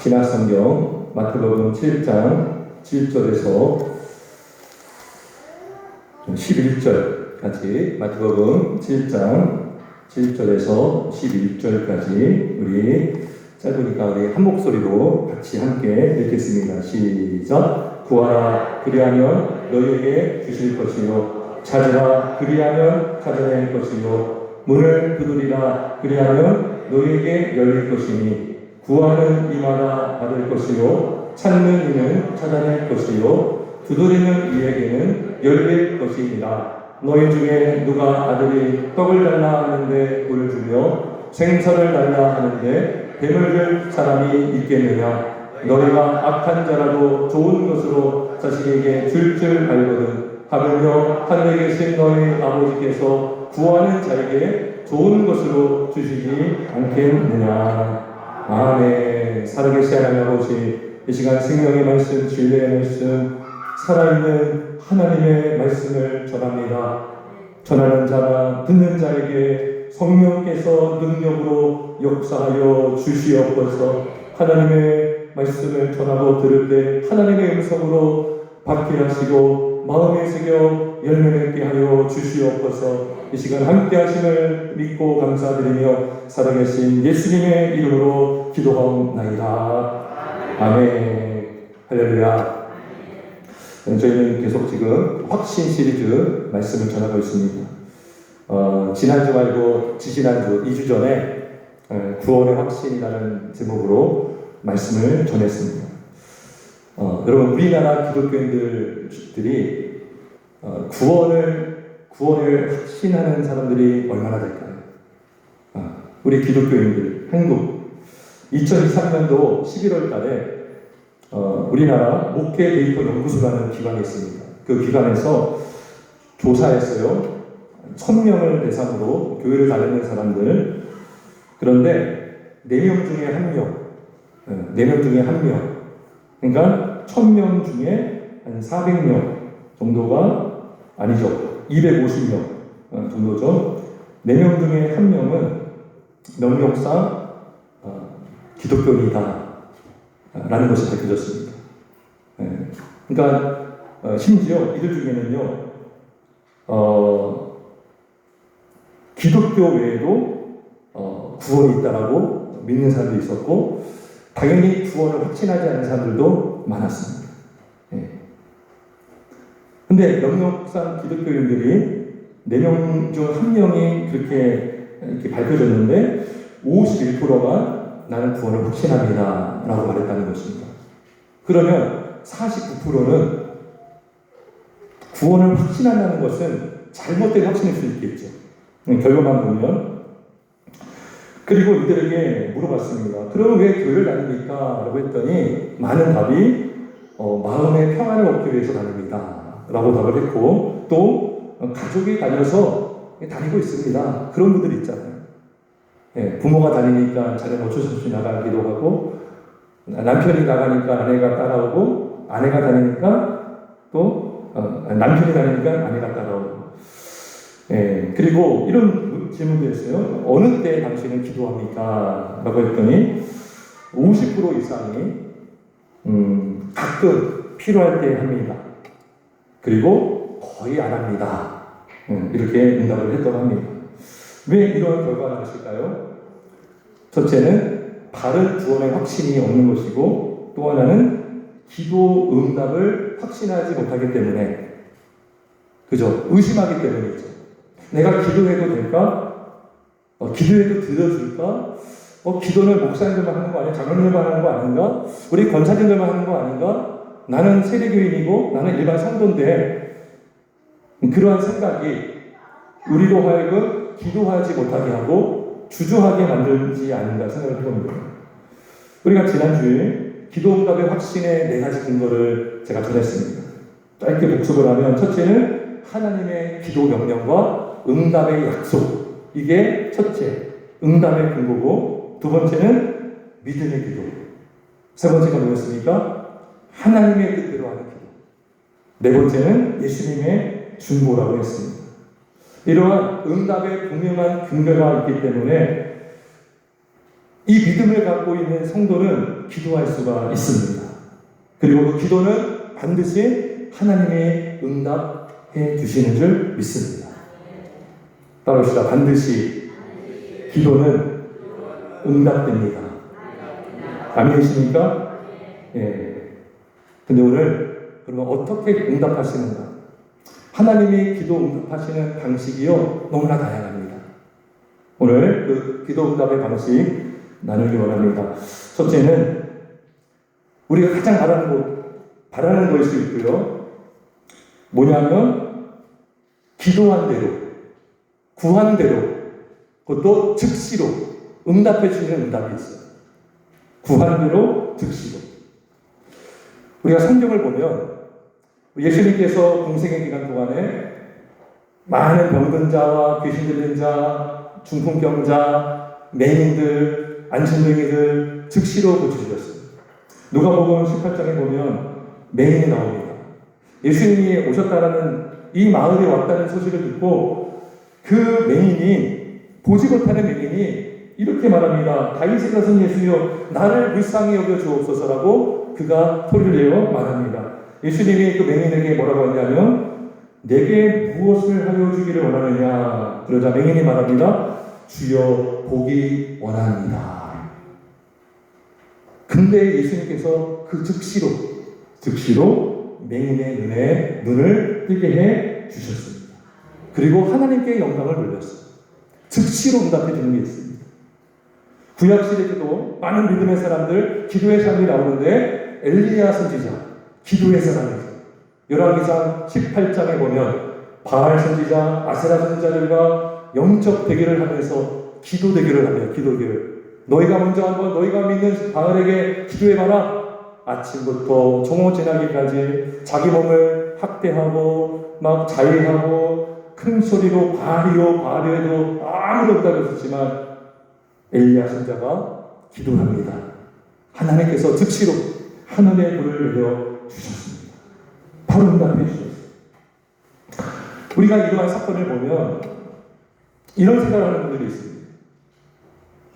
신약 성경 마태복음 7장 7절에서 11절까지, 마태복음 7장 7절에서 11절까지 우리 짧으니까 우리 한 목소리로 같이 함께 읽겠습니다. 시작. 구하라 그리하면 너희에게 주실 것이요, 찾으라 그리하면 찾아낼 것이요, 문을 두드리라 그리하면 너희에게 열릴 것이니, 구하는 이마다 받을 것이요, 찾는 이는 찾아낼 것이요, 두드리는 이에게는 열릴 것이니라. 너희 중에 누가 아들이 떡을 달라 하는데 돌을 주며 생선을 달라 하는데 뱀을 줄 사람이 있겠느냐? 너희가 악한 자라도 좋은 것으로 자식에게 줄 알거든. 하물며 하늘에 계신 너희 아버지께서 구하는 자에게 좋은 것으로 주시지 않겠느냐? 아멘. 살아계신 하나님 아버지, 이 시간 생명의 말씀, 진리의 말씀, 살아있는 하나님의 말씀을 전합니다. 전하는 자나 듣는 자에게 성령께서 능력으로 역사하여 주시옵소서. 하나님의 말씀을 전하고 들을 때 하나님의 음성으로 받게 하시고 마음에 새겨 열매 맺게 하여 주시옵소서. 이 시간 함께 하심을 믿고 감사드리며 살아계신 예수님의 이름으로 기도하옵나이다. 아멘. 할렐루야. 저희는 계속 지금 확신 시리즈 말씀을 전하고 있습니다. 지난주 말고 지지난주 2주 전에 구원의 확신이라는 제목으로 말씀을 전했습니다. 여러분, 우리나라 기독교인들이 구원을 확신하는 사람들이 얼마나 될까요? 우리 기독교인들, 한국 2023년도 11월 달에 우리나라 목회 데이터 연구소라는 기관이 있습니다. 그 기관에서 조사했어요. 1000명을 대상으로 교회를 다니는 사람들. 그런데 4명 중에 1명, 4명 중에 1명, 그러니까 1000명 중에 한 400명 정도가, 아니죠, 250명 정도죠. 4명 중에 1명은 명령상 기독교인이다 라는 것이 밝혀졌습니다. 그러니까 심지어 이들 중에는요, 기독교 외에도 구원이 있다라고 믿는 사람도 있었고, 당연히 구원을 확신하지 않는 사람들도 많았습니다. 근데 명령상 기독교인들이 4명 중 1명이 이렇게 밝혀졌는데 51%가 나는 구원을 확신합니다 라고 말했다는 것입니다. 그러면 49%는 구원을 확신한다는 것은 잘못된 확신일 수 있겠죠. 결과만 보면. 그리고 이들에게 물어봤습니다. 그럼 왜 교회를 다닙니까? 라고 했더니 많은 답이 마음의 평안을 얻기 위해서 다닙니다 라고 답을 했고, 또 가족이 다녀서 다니고 있습니다. 그런 분들 있잖아요. 부모가 다니니까 자녀는 어쩔 수 없이 나가기도 하고, 남편이 나가니까 아내가 따라오고, 아내가 다니니까 또 남편이 다니니까 아내가 따라오고. 그리고 이런 질문도 했어요. 어느 때 당신은 기도합니까? 라고 했더니 50% 이상이 가끔 필요할 때 합니다. 그리고 거의 안 합니다. 이렇게 응답을 했다고 합니다. 왜 이런 결과가 나왔을까요? 첫째는 바른 구원의 확신이 없는 것이고, 또 하나는 기도 응답을 확신하지 못하기 때문에, 그죠? 의심하기 때문이죠. 내가 기도해도 될까? 기도해도 들어줄까? 기도는 목사님들만 하는 거 아니야? 장로님들만 하는 거 아닌가? 우리 권사님들만 하는 거 아닌가? 나는 세례교인이고 나는 일반 성도인데, 그러한 생각이 우리로 하여금 기도하지 못하게 하고 주저하게 만들지 않는가 생각을 해봅니다. 우리가 지난주에 기도응답의 확신의 4가지 근거를 제가 전했습니다. 짧게 복습을 하면, 첫째는 하나님의 기도 명령과 응답의 약속, 이게 첫째 응답의 근거고, 두 번째는 믿음의 기도, 세 번째가 뭐였습니까? 하나님의 뜻대로 하는 기도, 네 번째는 예수님의 중보라고 했습니다. 이러한 응답의 분명한 근거가 있기 때문에 이 믿음을 갖고 있는 성도는 기도할 수가 있습니다. 그리고 그 기도는 반드시 하나님의 응답해 주시는 줄 믿습니다. 따라합시다. 반드시 기도는 응답됩니다. 아멘이십니까? 예. 근데 오늘 그러면 어떻게 응답하시는가? 하나님이 기도 응답하시는 방식이요 너무나 다양합니다. 오늘 그 기도 응답의 방식 나누기 원합니다. 첫째는 우리가 가장 바라는 것일 수 있고요. 뭐냐면 기도한 대로, 구한 대로, 그것도 즉시로 응답해 주시는 응답이 있어요. 구한 대로 즉시로. 우리가 성경을 보면 예수님께서 공생의 기간 동안에 많은 병든 자와 귀신 들린 자, 중풍병자, 맹인들, 안신뱅이들 즉시로 고쳐주셨어요. 누가복음 18장에 보면 맹인이 나옵니다. 예수님이 오셨다는 이 마을에 왔다는 소식을 듣고 그 맹인이, 보지 못하는 맹인이 이렇게 말합니다. 다윗의 자손 예수여 나를 불쌍히 여겨 주옵소서라고 그가 소리를 내어 말합니다. 예수님이 그 맹인에게 뭐라고 했냐면 내게 무엇을 하여 주기를 원하느냐. 그러자 맹인이 말합니다. 주여 보기 원합니다. 근데 예수님께서 그 즉시로 맹인의 눈을 뜨게 해 주셨습니다. 그리고 하나님께 영광을 돌렸어요. 즉시로 응답해 주는 게 있습니다. 구약시대에도 많은 믿음의 사람들, 기도의 삶이 나오는데 엘리야 선지자, 기도의 사람이죠. 열왕기상 18장에 보면 바알 선지자, 아세라 선지자들과 영적 대결을 하면서 기도 대결을 합니다. 기도 대결. 너희가 먼저 한번 너희가 믿는 바알에게 기도해봐라. 아침부터 종호 지나기까지 자기 몸을 학대하고 막 자해하고 큰 소리로 바알이요 해도 아무도 응답이 없었지만 엘리야 선지자가 기도를 합니다. 하나님께서 즉시로 하늘의 불을 내려 주셨습니다. 바로 응답해 주셨습니다. 우리가 이러한 사건을 보면 이런 생각을 하는 분들이 있습니다.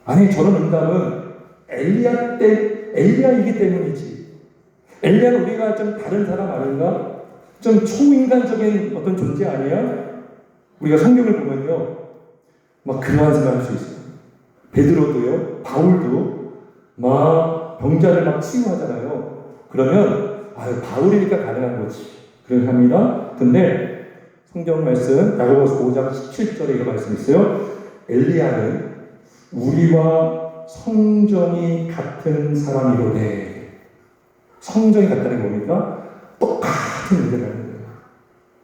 아니 저런 응답은 엘리야이기 때문이지. 엘리야는 우리가 좀 다른 사람 아닌가? 좀 초인간적인 어떤 존재 아니야? 우리가 성경을 보면요 막 그러한 생각을 할 수 있어요. 베드로도요, 바울도 막 병자를 막 치유하잖아요. 그러면 바울이니까 가능한 거지. 그렇게 합니다. 근데 성경 말씀 야고보서 5장 17절에 이런 말씀이 있어요. 엘리야는 우리와 성정이 같은 사람이로되. 성정이 같다는 게 뭡니까? 똑같은 일을 하는 거예요.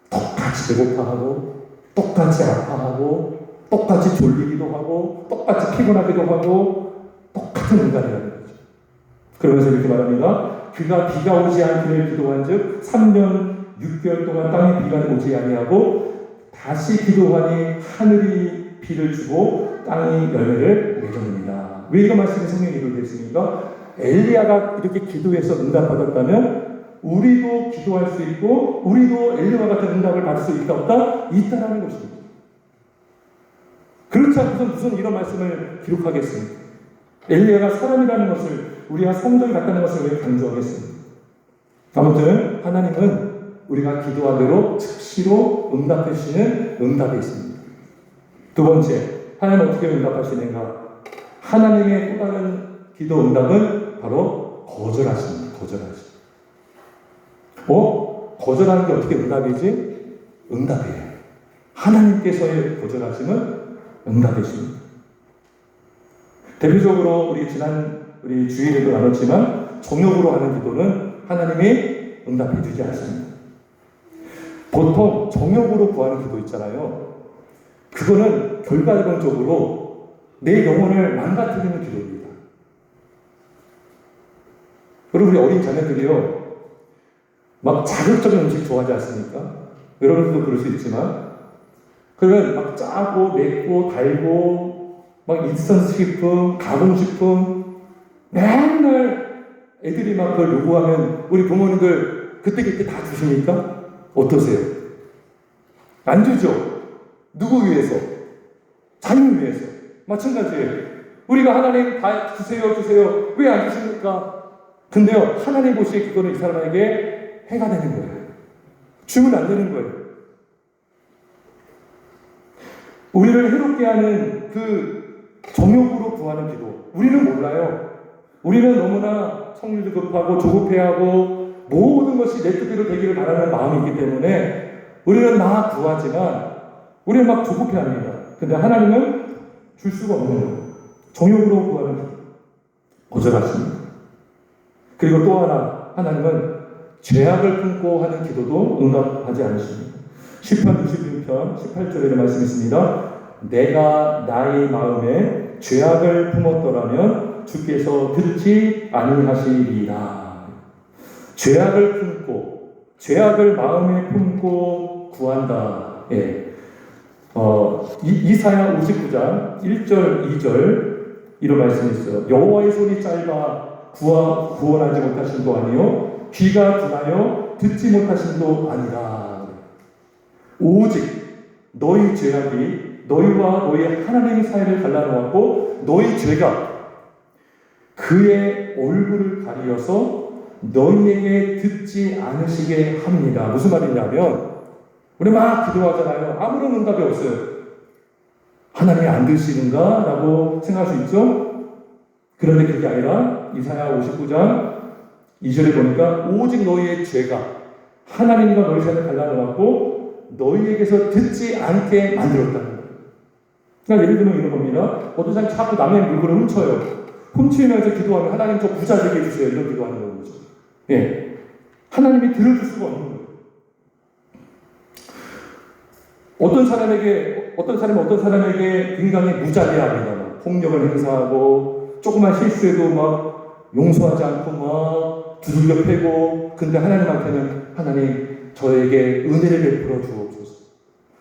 똑같이 배고파하고 똑같이 아파하고 똑같이 졸리기도 하고 똑같이 피곤하기도 하고 똑같은 인간이라는 거죠. 그러면서 이렇게 말합니다. 그가 비가 오지 않기를 기도한 즉 3년 6개월 동안 땅에 비가 오지 아니하고 다시 기도하니 하늘이 비를 주고 땅이 열매를 맺었습니다. 왜 이런 말씀이 성경에 기록되었습니까? 엘리야가 이렇게 기도해서 응답받았다면 우리도 기도할 수 있고 우리도 엘리야와 같은 응답을 받을 수 있다 없다? 있다라는 것입니다. 그렇지 않고서 무슨 이런 말씀을 기록하겠습니까? 엘리야가 사람이라는 것을 우리가 성전이 같다는 것을 왜 강조하겠습니까? 아무튼 하나님은 우리가 기도한 대로 즉시로 응답해 주시는 응답이 있습니다. 두 번째, 하나님은 어떻게 응답하시는가? 하나님의 또 다른 기도 응답은 바로 거절하십니다. 거절하는 게 어떻게 응답이지? 응답이에요. 하나님께서의 거절하심은 응답이십니다. 대표적으로 우리 주일에도 나눴지만 정욕으로 하는 기도는 하나님이 응답해 주지 않습니다. 보통 정욕으로 구하는 기도 있잖아요. 그거는 결과론적으로 내 영혼을 망가뜨리는 기도입니다. 그리고 우리 어린 자녀들이요, 막 자극적인 음식 좋아하지 않습니까? 여러분들도 그럴 수 있지만, 그러면 막 짜고 맵고 달고 막 인스턴트 식품, 가공식품 맨날 애들이 막 그걸 요구하면 우리 부모님들 그때 다 주십니까? 어떠세요? 안 주죠? 누구 위해서? 자녀 위해서. 마찬가지예요. 우리가 하나님 다 주세요, 주세요. 왜 안 주십니까? 근데요, 하나님 보시기에 그거는 이 사람에게 해가 되는 거예요. 주면 안 되는 거예요. 우리를 해롭게 하는 그 정욕으로 구하는 기도. 우리는 몰라요. 우리는 너무나 성질도 급하고 조급해하고 모든 것이 내 뜻대로 되기를 바라는 마음이 있기 때문에 우리는 막 구하지만 우리는 막 조급해합니다. 근데 하나님은 줄 수가 없는 거예요. 정욕으로 구하는 기도. 거절하십니다. 그리고 또 하나, 하나님은 죄악을 품고 하는 기도도 응답하지 않으십니다. 시편 61편 18절에 말씀했습니다. 내가 나의 마음에 죄악을 품었더라면 주께서 듣지 아니하시리라. 죄악을 품고, 죄악을 마음에 품고 구한다. 예. 이사야 59장 1절 2절 이런 말씀이 있어요. 여호와의 손이 짧아 구원하지 못하심도 아니요 귀가 둔하여 듣지 못하심도 아니라. 오직 너희 죄악이 너희와 너희 하나님 사이를 갈라놓았고 너희 죄가 그의 얼굴을 가리어서 너희에게 듣지 않으시게 합니다. 무슨 말이냐면 우리 막 기도하잖아요. 아무런 응답이 없어요. 하나님이 안 들으시는가? 라고 생각할 수 있죠? 그런데 그게 아니라 이사야 59장 2절에 보니까 오직 너희의 죄가 하나님과 너희 사이를 갈라놓았고 너희에게서 듣지 않게 만들었다는 거예요. 그러니까 예를 들면 이런 겁니다. 어떤 사람이 자꾸 남의 물건을 훔쳐요. 훔치면서 기도하면 하나님 저 부자 되게 해주세요. 이런 기도하는 거죠. 예. 하나님이 들어줄 수가 없는 거예요. 어떤 사람에게 굉장히 무자비합니다. 폭력을 행사하고 조그만 실수해도 막 용서하지 않고 막 두들겨 패고. 근데 하나님한테는 하나님 저에게 은혜를 베풀어 주옵소서.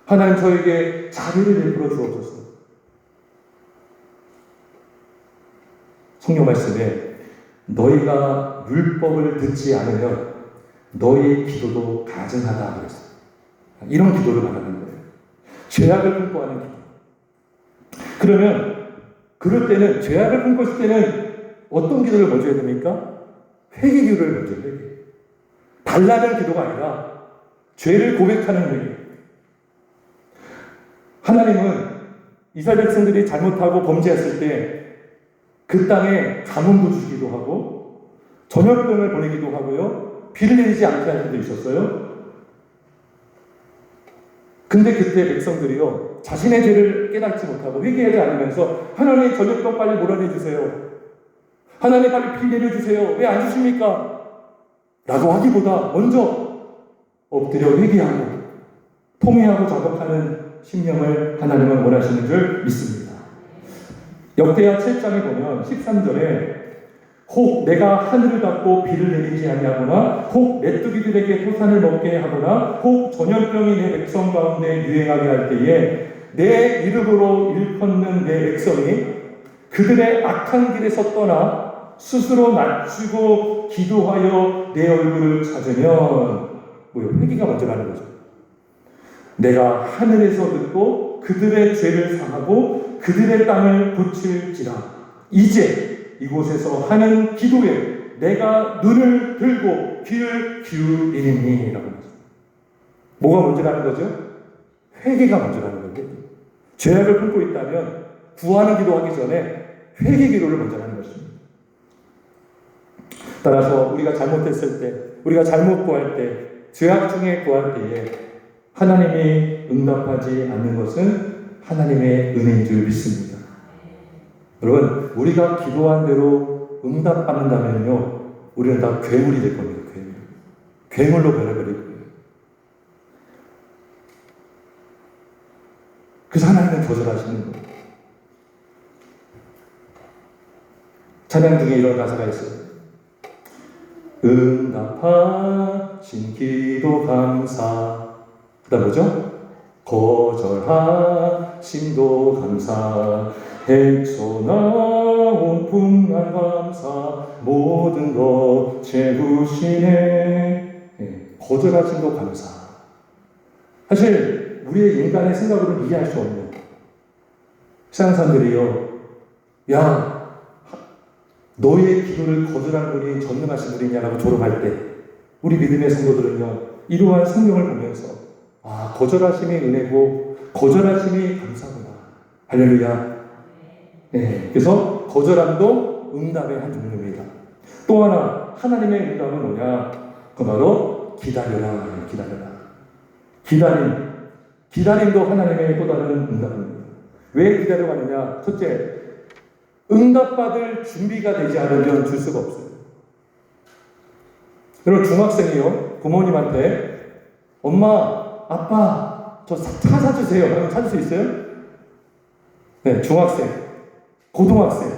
하나님 저에게 자비를 베풀어 주옵소서. 성경 말씀에 너희가 율법을 듣지 않으면 너희 기도도 가증하다 그랬어요. 이런 기도를 말하는 거예요. 죄악을 품고 하는 기도. 그러면 그럴 때는 죄악을 품고 있을 때는 어떤 기도를 먼저 해야 됩니까? 회개 기도를 먼저 해야 돼요. 달라는 기도가 아니라 죄를 고백하는 회개. 하나님은 이스라엘 백성들이 잘못하고 범죄했을 때 그 땅에 가뭄도 주기도 하고 전염병을 보내기도 하고요. 비를 내리지 않게 할 때도 있었어요. 근데 그때 백성들이요, 자신의 죄를 깨닫지 못하고 회개하지 않으면서 하나님 전염병 빨리 몰아내주세요. 하나님 빨리 비 내려주세요. 왜 안 주십니까? 라고 하기보다 먼저 엎드려 회개하고 통회하고 자복하는 심령을 하나님은 원하시는 줄 믿습니다. 역대하 7장에 보면 13절에 혹 내가 하늘을 닫고 비를 내리지 아니하거나 혹 메뚜기들에게 토산을 먹게 하거나 혹 전염병이 내 백성 가운데 유행하게 할 때에 내 이름으로 일컫는 내 백성이 그들의 악한 길에서 떠나 스스로 낮추고 기도하여 내 얼굴을 찾으면 회개가 먼저 나는 거죠. 내가 하늘에서 듣고 그들의 죄를 사하고 그들의 땅을 고칠지라. 이제 이곳에서 하는 기도에 내가 눈을 들고 귀를 기울이니 라고 합니다. 뭐가 먼저라는 거죠? 회개가 먼저라는 거예요. 죄악을 품고 있다면 구하는 기도하기 전에 회개 기도를 먼저 하는 것입니다. 따라서 우리가 잘못했을 때, 우리가 잘못 구할 때, 죄악 중에 구할 때에 하나님이 응답하지 않는 것은 하나님의 은혜인 줄 믿습니다. 여러분, 우리가 기도한 대로 응답받는다면요, 우리는 다 괴물이 될 겁니다. 괴물로 변해버릴 거예요. 그래서 하나님은 거절하시는 거예요. 찬양 중에 이런 가사가 있어요. 응답하신 기도 감사. 그 다음 뭐죠? 거절하심도 감사. 헤쳐 나온 풍랑 감사. 모든 것 채우시네. 거절하심도 감사. 사실 우리의 인간의 생각으로는 이해할 수 없는 세상 사람들이요, 야, 너의 기도를 거절한 분이 전능하신 분이냐라고 졸업할 때 우리 믿음의 성도들은요, 이러한 성경을 보면서 거절하심이 은혜고 거절하심이 감사구나. 할렐루야. 네, 그래서 거절함도 응답의 한 종류입니다. 또 하나, 하나님의 응답은 뭐냐? 그 바로 기다려라. 기다려라. 기다림도 하나님의 또 다른 응답입니다. 왜 기다려가느냐? 첫째, 응답받을 준비가 되지 않으면 줄 수가 없어요. 여러분, 중학생이요, 부모님한테 엄마, 아빠, 저 차 사주세요. 그러면 찾을 수 있어요? 네, 중학생, 고등학생,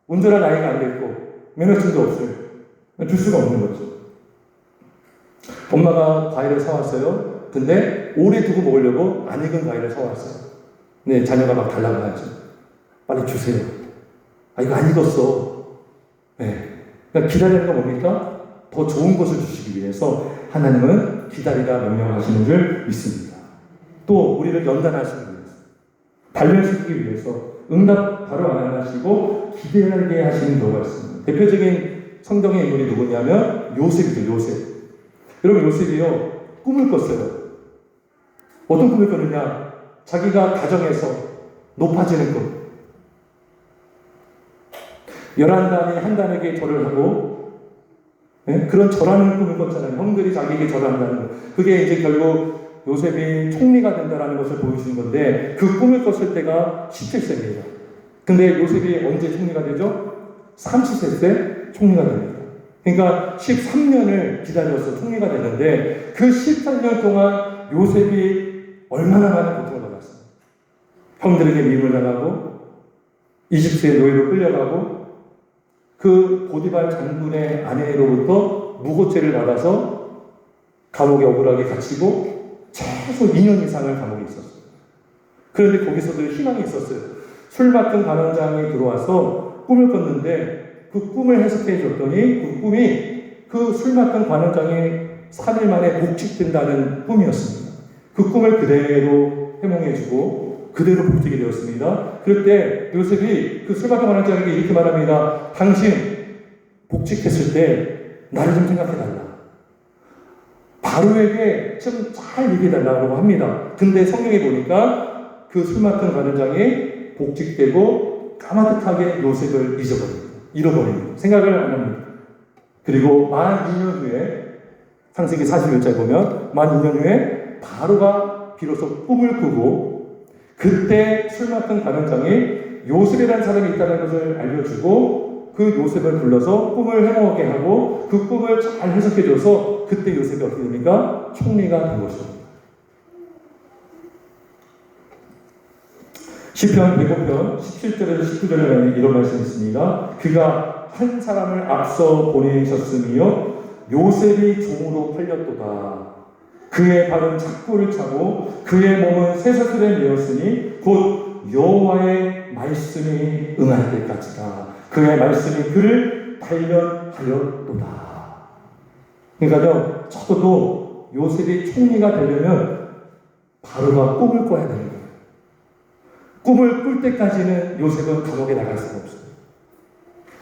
운전할 나이가 안 됐고 면허증도 없어요. 줄 수가 없는 거죠. 엄마가 과일을 사왔어요. 근데 오래 두고 먹으려고 안 익은 과일을 사왔어요. 네, 자녀가 막 달라고 하죠. 빨리 주세요. 이거 안 익었어. 네. 그러니까 기다리는 건 뭡니까? 더 좋은 것을 주시기 위해서 하나님은 기다리라 명령하시는 줄 믿습니다. 또 우리를 연단하시기 위해서, 단련시키기 위해서 응답 바로 안 하시고 기다리게 하시는 경우가 있습니다. 대표적인 성경의 인물이 누구냐면 요셉이죠. 요셉. 여러분, 요셉이요, 꿈을 꿨어요. 어떤 꿈을 꿨느냐? 자기가 가정에서 높아지는 꿈. 11단이 한 단에게 절을 하고, 네? 그런 절하는 꿈을 꿨잖아요. 형들이 자기에게 절한다는 거. 그게 이제 결국 요셉이 총리가 된다는 것을 보여주는 건데, 그 꿈을 꿨을 때가 17세입니다. 근데 요셉이 언제 총리가 되죠? 30세 때 총리가 됩니다. 그러니까 13년을 기다려서 총리가 되는데, 그 13년 동안 요셉이 얼마나 많은 고통을 받았어요. 형들에게 미움을 당하고, 이집트의 노예로 끌려가고, 그 보디발 장군의 아내로부터 무고죄를 받아서 감옥에 억울하게 갇히고 최소 2년 이상을 감옥에 있었어요. 그런데 거기서도 희망이 있었어요. 술 맡은 관원장이 들어와서 꿈을 꿨는데 그 꿈을 해석해 줬더니 그 꿈이 그 술 맡은 관원장이 3일 만에 복직된다는 꿈이었습니다. 그 꿈을 그대로 해몽해주고 그대로 복직이 되었습니다. 그럴 때 요셉이 그 술 맡은 관원장에게 이렇게 말합니다. 당신 복직했을 때 나를 좀 생각해달라. 바로에게 좀 잘 얘기해달라고 합니다. 근데 성경에 보니까 그 술 맡은 관원장이 복직되고 까마득하게 요셉을 잃어버립니다. 생각을 안 합니다. 그리고 만 2년 후에, 창세기 41장에 보면 만 2년 후에 바로가 비로소 꿈을 꾸고, 그때 술 맡은 관원장이 요셉이라는 사람이 있다는 것을 알려주고 그 요셉을 불러서 꿈을 해몽하게 하고 그 꿈을 잘 해석해줘서 그때 요셉이 어떻게 됩니까? 총리가 된 것입니다. 시편 105편 17절에서 19절에 이런 말씀이 있습니다. 그가 한 사람을 앞서 보내셨으며 요셉이 종으로 팔렸도다. 그의 발은 착고를 차고 그의 몸은 쇠사슬에 매었으니 곧 여호와의 말씀이 응할 때까지다. 그의 말씀이 그를 단련하였도다. 그러니까요, 적어도 요셉이 총리가 되려면 바로가 꿈을 꿔야 되는 거예요. 꿈을 꿀 때까지는 요셉은 감옥에 나갈 수가 없어요.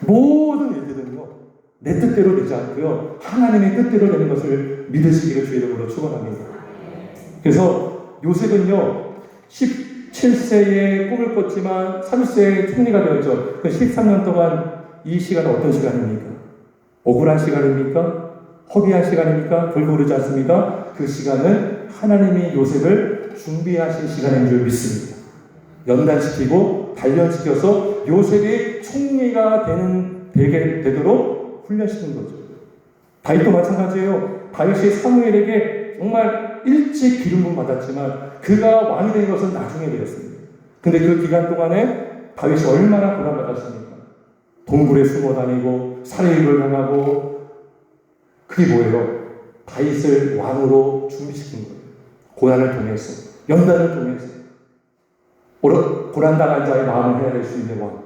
모든 일들은요, 내 뜻대로 되지 않고요, 하나님의 뜻대로 되는 것을 믿으시기를 주의 이름으로 축원합니다. 그래서 요셉은요, 17세에 꿈을 꿨지만 30세에 총리가 되었죠. 그 13년 동안 이 시간은 어떤 시간입니까? 억울한 시간입니까? 허비한 시간입니까? 결국 그러지 않습니다. 그 시간은 하나님이 요셉을 준비하신 시간인 줄 믿습니다. 연단시키고 단련시켜서 요셉이 총리가 되도록 훈련시킨 거죠. 다윗도 마찬가지예요. 다윗이 사무엘에게 정말 일찍 기름을 받았지만 그가 왕이 된 것은 나중에 되었습니다. 근데 그 기간 동안에 다윗이 얼마나 고난받았습니까? 동굴에 숨어 다니고 살해를 당하고, 그게 뭐예요? 다윗을 왕으로 준비시킨 거예요. 고난을 통해서, 연단을 통해서 고난당한 자의 마음을 헤아릴 수 있는 왕,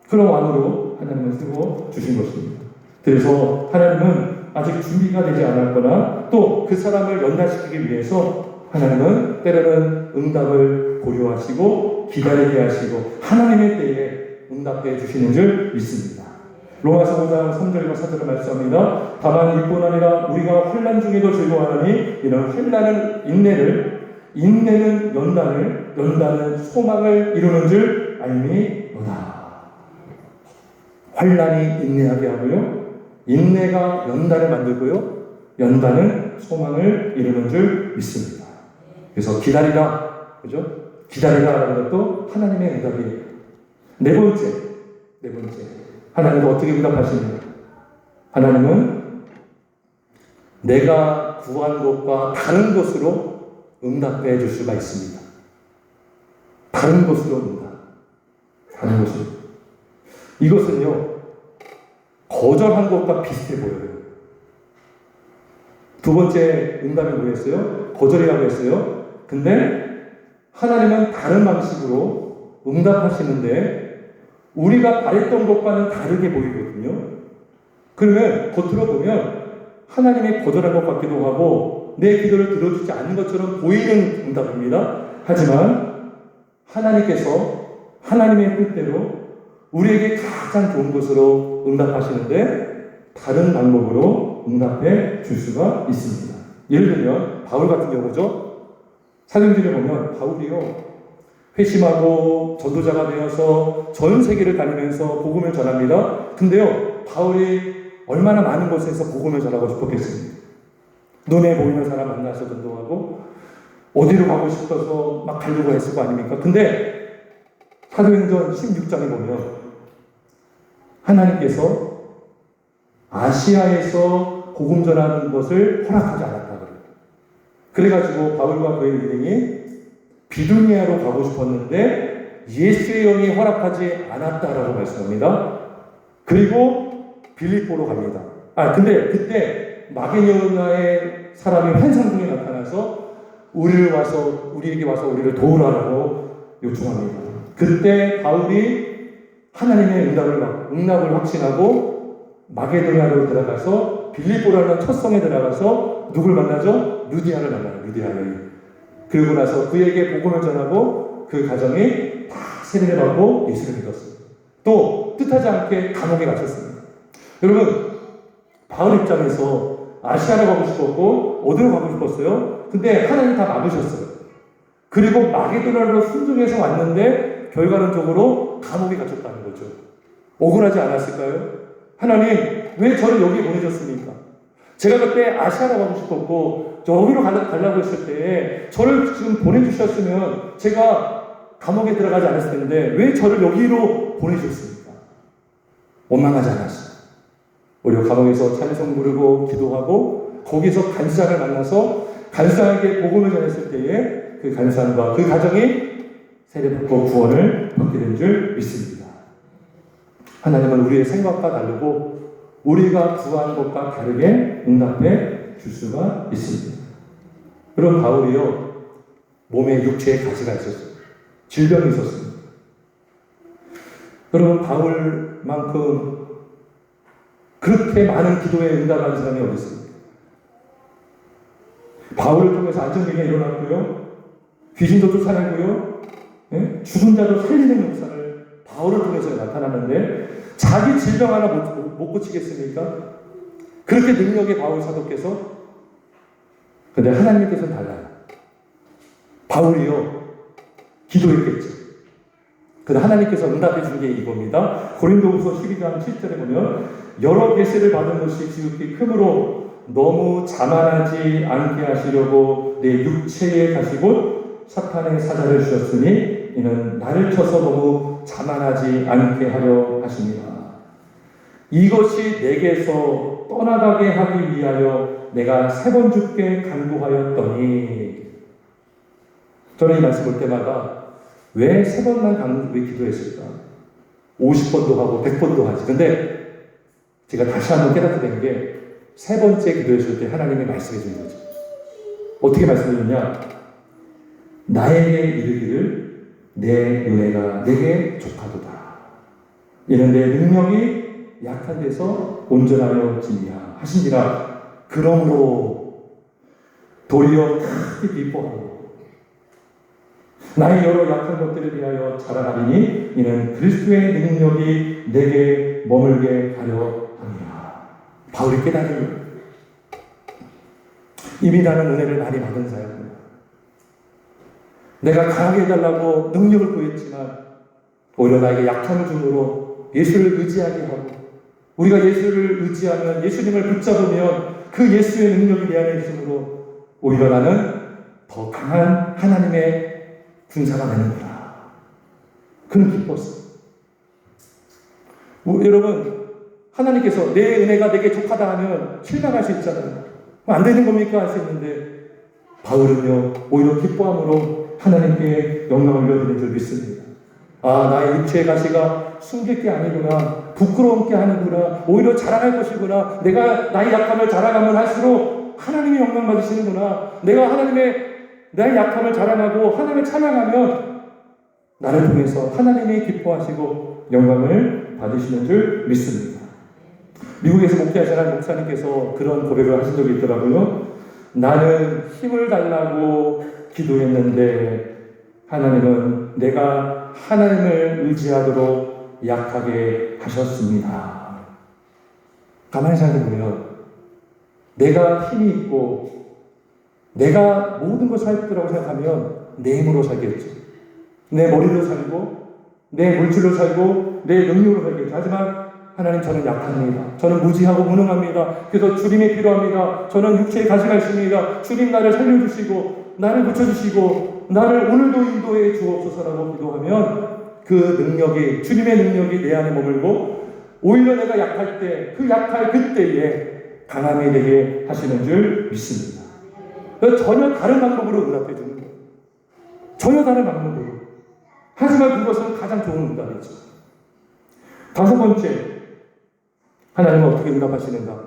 그런 왕으로 하나님은 쓰고 주신 것입니다. 그래서 하나님은 아직 준비가 되지 않았거나 또 그 사람을 연단시키기 위해서 하나님은 때로는 응답을 고려하시고 기다리게 하시고 하나님의 때에 응답해 주시는 줄 믿습니다. 로마서 5장 3절과 4절을 말씀합니다. 다만 이뿐 아니라 우리가 환난 중에도 즐거워하니 이는 환난은 인내는 연단은 소망을 이루는 줄 알미로다. 환난이 인내하게 하고요, 인내가 연단을 만들고요, 연단은 소망을 이루는 줄 믿습니다. 그래서 기다리라, 그죠? 기다리라라는 것도 하나님의 응답이에요. 네 번째, 하나님은 어떻게 응답하십니까? 하나님은 내가 구한 것과 다른 것으로 응답해 줄 수가 있습니다. 다른 것으로 응답. 다른 것으로. 이것은요, 거절한 것과 비슷해 보여요. 두 번째 응답이 뭐였어요? 거절이라고 했어요. 근데 하나님은 다른 방식으로 응답하시는데 우리가 바랬던 것과는 다르게 보이거든요. 그러면 겉으로 보면 하나님이 거절한 것 같기도 하고 내 기도를 들어주지 않는 것처럼 보이는 응답입니다. 하지만 하나님께서 하나님의 뜻대로 우리에게 가장 좋은 것으로 응답하시는데 다른 방법으로 응답해 줄 수가 있습니다. 예를 들면 바울 같은 경우죠. 사도행전에 보면 바울이요, 회심하고 전도자가 되어서 전 세계를 다니면서 복음을 전합니다. 근데요, 바울이 얼마나 많은 곳에서 복음을 전하고 싶었겠습니까? 눈에 보이는 사람 만나서 전도하고 어디로 가고 싶어서 막 가려고 했을 거 아닙니까? 근데 사도행전 16장에 보면 하나님께서 아시아에서 복음 전하는 것을 허락하지 않았다 그래요. 그래가지고 바울과 그의 일행이 비두니아로 가고 싶었는데 예수의 영이 허락하지 않았다라고 말씀합니다. 그리고 빌립보로 갑니다. 근데 그때 마게도냐의 사람이 환상 중에 나타나서 우리에게 와서 우리를 도우라고 요청합니다. 그때 바울이 하나님의 응답을 확신하고 마게도냐로 들어가서 빌립보라는 첫 성에 들어가서 누굴 만나죠? 루디아를 만나요. 루디아 여인. 그러고 나서 그에게 복음을 전하고 그 가정이 다 세례를 받고 예수를 믿었습니다. 또 뜻하지 않게 감옥에 갇혔습니다. 여러분, 바울 입장에서 아시아로 가고 싶었고 어디로 가고 싶었어요? 근데 하나님 다 막으셨어요. 그리고 마게도냐로 순종해서 왔는데 결과론적으로 감옥에 갇혔다는 거죠. 억울하지 않았을까요? 하나님, 왜 저를 여기 보내셨습니까? 제가 그때 아시아로 가고 싶었고 여기로 가려고 했을 때 저를 지금 보내주셨으면 제가 감옥에 들어가지 않았을 텐데 왜 저를 여기로 보내주셨습니까? 원망하지 않았어요. 오히려 감옥에서 찬송 부르고 기도하고 거기서 간사를 만나서 간사에게 복음을 전했을 때에 그 간사과 그 가정이 세례받고 구원을 받게 된 줄 믿습니다. 하나님은 우리의 생각과 다르고 우리가 구한 것과 다르게 응답해 줄 수가 있습니다. 그럼 바울이요, 몸에 육체에 가시가 있었어요. 질병이 있었습니다. 여러분, 바울만큼 그렇게 많은 기도에 응답하는 사람이 어디 있습니까? 바울을 통해서 안전병이 일어났고요, 귀신도 쫓아내고요, 죽은 자도 살리는 역사를 바울을 통해서 나타나는데 자기 질병 하나 못 고치겠습니까? 그렇게 능력의 바울 사도께서. 근데 하나님께서는 달라요. 바울이요, 기도했겠죠. 근데 하나님께서 응답해 준 게 이겁니다. 고린도후서 12장 7절에 보면 여러 계시를 받은 것이 지극히 크므로 너무 자만하지 않게 하시려고 내 육체에 가시고 사탄의 사자를 주셨으니 이는 나를 쳐서 너무 자만하지 않게 하려 하십니다. 이것이 내게서 떠나가게 하기 위하여 내가 3번 주께 간구하였더니. 저는 이 말씀 볼 때마다 왜 3번만 왜 기도했을까? 50번도 하고 100번도 하지. 근데 제가 다시 한번 깨닫게 된 게 3번째 기도했을 때 하나님이 말씀해 주는 거죠. 어떻게 말씀해 주냐? 나에게 이르기를 내 은혜가 내게 족하도다. 이는 내 능력이 약한 데서 온전하여 지니라 하시니라. 그러므로 도리어 크게 기뻐하고. 나의 여러 약한 것들을 위하여 자라나리니 이는 그리스도의 능력이 내게 머물게 하려 함이라. 바울이 깨달은 거예요. 이미 나는 은혜를 많이 받은 자였구나. 내가 강하게 해달라고 능력을 구했지만 오히려 나에게 약함을 주므로 예수를 의지하게 하고, 우리가 예수를 의지하면, 예수님을 붙잡으면 그 예수의 능력이 내 안에 있으므로 오히려 나는 더 강한 하나님의 군사가 되는구나. 그는 기뻤어요. 여러분, 하나님께서 내 은혜가 내게 족하다 하면 실망할 수 있잖아요. 안 되는 겁니까? 할 수 있는데 바울은요 오히려 기뻐함으로 하나님께 영광을 올려드리는 줄 믿습니다. 아, 나의 육체의 가시가 숨길 게 아니구나, 부끄러움게 하는구나, 오히려 자랑할 것이구나. 내가 나의 약함을 자랑하면 할수록 하나님이 영광 받으시는구나. 내가 나의 약함을 자랑하고 하나님을 찬양하면 나를 통해서 하나님이 기뻐하시고 영광을 받으시는 줄 믿습니다. 미국에서 목회하시는 목사님께서 그런 고백을 하신 적이 있더라고요. 나는 힘을 달라고 기도했는데 하나님은 내가 하나님을 의지하도록 약하게 하셨습니다. 가만히 생각해보면 내가 힘이 있고 내가 모든 것을 할 거라고 생각하면 내 힘으로 살겠죠. 내 머리로 살고 내 물질로 살고 내 능력으로 살겠죠. 하지만 하나님, 저는 약합니다. 저는 무지하고 무능합니다. 그래서 주님이 필요합니다. 저는 육체의 가시가 있습니다. 주님 나를 살려주시고 나를 고쳐주시고 나를 오늘도 인도해 주옵소서라고 기도하면 그 능력이, 주님의 능력이 내 안에 머물고 오히려 내가 약할 때, 그 약할 그때에 강함이 되게 하시는 줄 믿습니다. 전혀 다른 방법으로 응답해 주는 거예요. 전혀 다른 방법으로. 하지만 그것은 가장 좋은 응답이죠. 다섯 번째, 하나님은 어떻게 응답하시는가?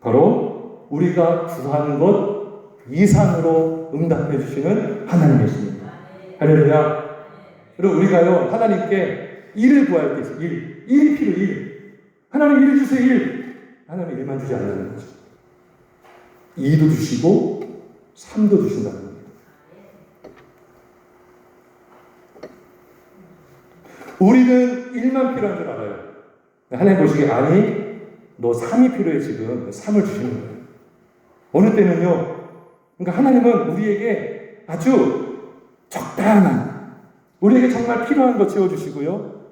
바로 우리가 구하는 것 이상으로 응답해 주시는 하나님이십니다. 할렐루야. 그리고 우리가요, 하나님께 일을 구할 때 있어요. 일이 필요, 일. 하나님 일 주세요, 일. 하나님 일만 주지 않는 거죠. 2도 주시고 3도 주신다는 겁니다. 우리는 일만 필요한 줄 알아요. 하나님 보시기에 아니, 너 3이 필요해 지금. 3을 주시는 거예요. 어느 때는요, 그러니까 하나님은 우리에게 아주 적당한, 우리에게 정말 필요한 것 채워주시고요,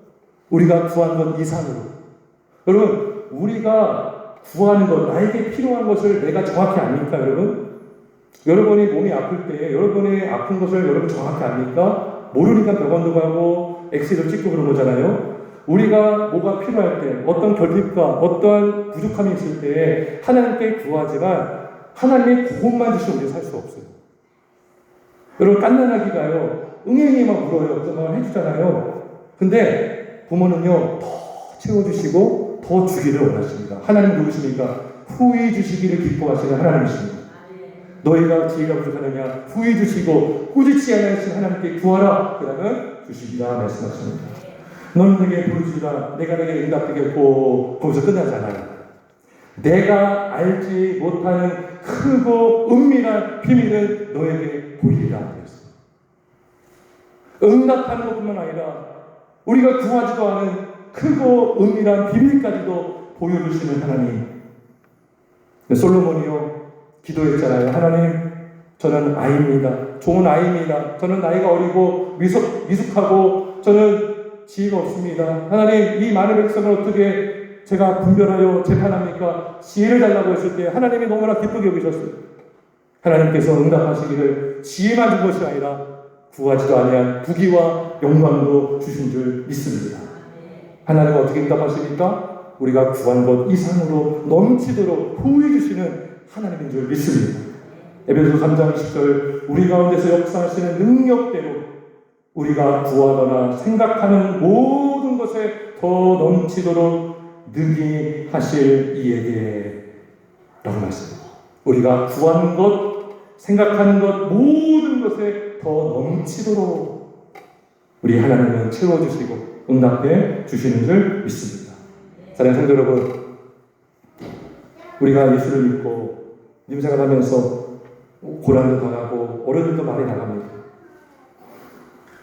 우리가 구한 것 이상으로. 여러분, 우리가 구하는 것, 나에게 필요한 것을 내가 정확히 압니까, 여러분? 여러분이 몸이 아플 때 여러분의 아픈 것을 여러분 정확히 압니까? 모르니까 병원도 가고 엑스레이도 찍고 그런 거잖아요. 우리가 뭐가 필요할 때, 어떤 결핍과 어떤 부족함이 있을 때 하나님께 구하지만 하나님이 그것만 주시면 우리 살 수 없어요. 여러분, 깐난아기가요, 응애응애 막 울어요. 어떤 말 해주잖아요. 근데 부모는요, 더 채워주시고 더 주기를 원하십니다. 하나님 누구십니까? 후히 주시기를 기뻐하시는 하나님이십니다. 너희가 지혜가 부족하느냐? 후히 주시고 꾸짖지 않으신 하나님께 구하라. 그러면 주시리라 말씀하십니다. 너는 내게 부르짖으라. 내가 내게 응답되겠고. 거기서 끝나지 않아요. 내가 알지 못하는 크고 은밀한 비밀을 너에게 보이리라. 그랬어요. 응답하는 것뿐만 아니라 우리가 구하지도 않은 크고 은밀한 비밀까지도 보여주시는 하나님. 솔로몬이요, 기도했잖아요. 하나님, 저는 아이입니다. 좋은 아이입니다. 저는 나이가 어리고 미숙하고 저는 지혜가 없습니다. 하나님, 이 많은 백성을 어떻게 제가 분별하여 재판합니까? 지혜를 달라고 했을 때 하나님이 너무나 기쁘게 여기셨어요. 하나님께서 응답하시기를 지혜만 준 것이 아니라 구하지도 아니한 부귀와 영광도 주신 줄 믿습니다. 하나님은 어떻게 응답하십니까? 우리가 구한 것 이상으로 넘치도록 후히 주시는 하나님인 줄 믿습니다. 에베소서 3장 10절, 우리 가운데서 역사하시는 능력대로 우리가 구하거나 생각하는 모든 것에 더 넘치도록 능히 하실 이에게 라고 말씀합니다. 우리가 구하는 것, 생각하는 것, 모든 것에 더 넘치도록 우리 하나님은 채워주시고 응답해 주시는 줄 믿습니다. 사랑하는 성도 여러분, 우리가 예수를 믿고 믿음 생활하면서 고난도 당하고 어려움도 많이 당합니다.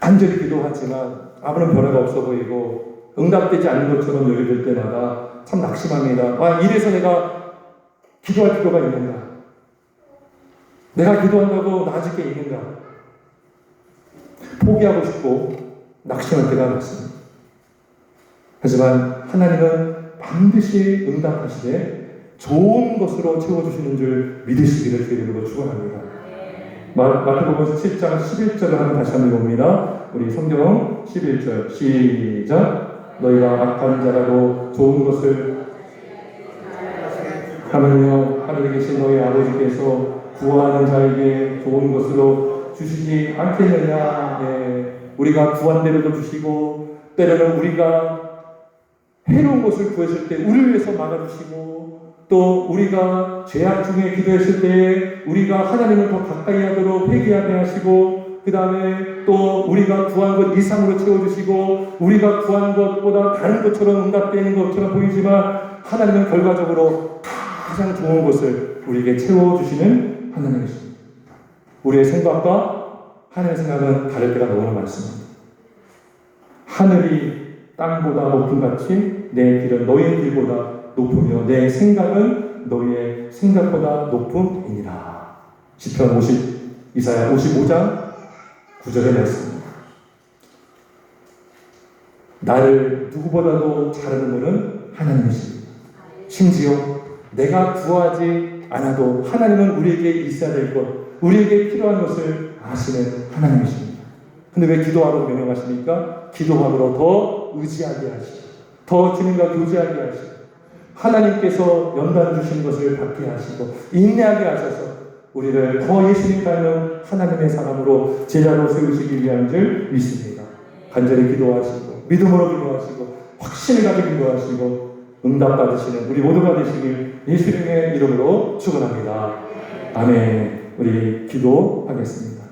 간절히 기도하지만 아무런 변화가 없어 보이고 응답되지 않는 것처럼 여겨질 때마다 참 낙심합니다. 이래서 내가 기도할 필요가 있는가? 내가 기도한다고 나아질 게 있는가? 포기하고 싶고 낙심할 때가 많습니다. 하지만 하나님은 반드시 응답하시되 좋은 것으로 채워주시는 줄 믿으시기를 주님으로 축원합니다. 마태복음 7장 11절을 다시 한번 봅니다. 우리 성경 11절 시작. 너희가 악한 자라도 좋은 것을 하면요 하늘에 계신 너희 아버지께서 구하는 자에게 좋은 것으로 주시지 않겠느냐. 우리가 구한 대로도 주시고 때로는 우리가 해로운 것을 구했을 때 우리를 위해서 막아주시고 또 우리가 죄악 중에 기도했을 때 우리가 하나님을 더 가까이 하도록 회개하게 하시고 그 다음에 또 우리가 구한 것 이상으로 채워주시고 우리가 구한 것보다 다른 것처럼 응답되는 것처럼 보이지만 하나님은 결과적으로 가장 좋은 것을 우리에게 채워주시는 하나님이십니다. 우리의 생각과 하나님의 생각은 다를 때가 너무 많습니다. 하늘이 땅보다 높은 같이 내 길은 너희의 길보다 높으며 내 생각은 너희의 생각보다 높음이니라. 시편 이사야 55장 9절의 말씀입니다. 나를 누구보다도 잘 아는 분은 하나님이십니다. 심지어 내가 구하지 않아도 하나님은 우리에게 있어야 될 것, 우리에게 필요한 것을 아시는 하나님이십니다. 근데 왜 기도하라고 명령하십니까? 기도함으로 더 의지하게 하시고 더 주님과 교제하게 하시고 하나님께서 연단 주신 것을 받게 하시고 인내하게 하셔서 우리를 더 예수님 닮은 하나님의 사람으로 제자로 세우시기 위한 줄 믿습니다. 간절히 기도하시고 믿음으로 기도하시고 확신을 가지고 기도하시고 응답받으시는 우리 모두가 되시길 예수님의 이름으로 축원합니다. 아멘. 우리 기도하겠습니다.